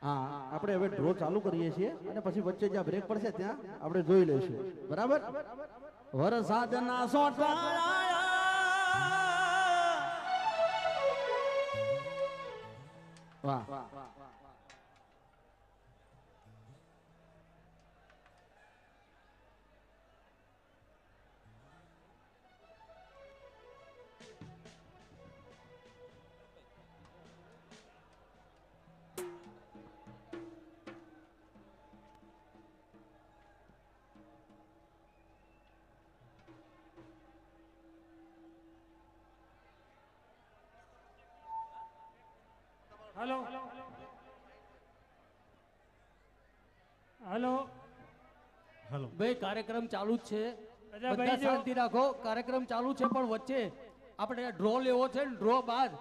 હા આપણે હવે ડ્રો ચાલુ કરીએ છીએ અને પછી વચ્ચે જ્યાં બ્રેક પડશે ત્યાં આપણે જોઈ લઈશું બરાબર વરસાદના સોટા વાહ हेलो हेलो हेलो ભાઈ કાર્યક્રમ ચાલુ જ છે અચ્છા બધા ભાઈ જો શાંતિ રાખો કાર્યક્રમ ચાલુ છે પણ વચ્ચે આપણે ડ્રો લેવો છે ને ડ્રો બાદ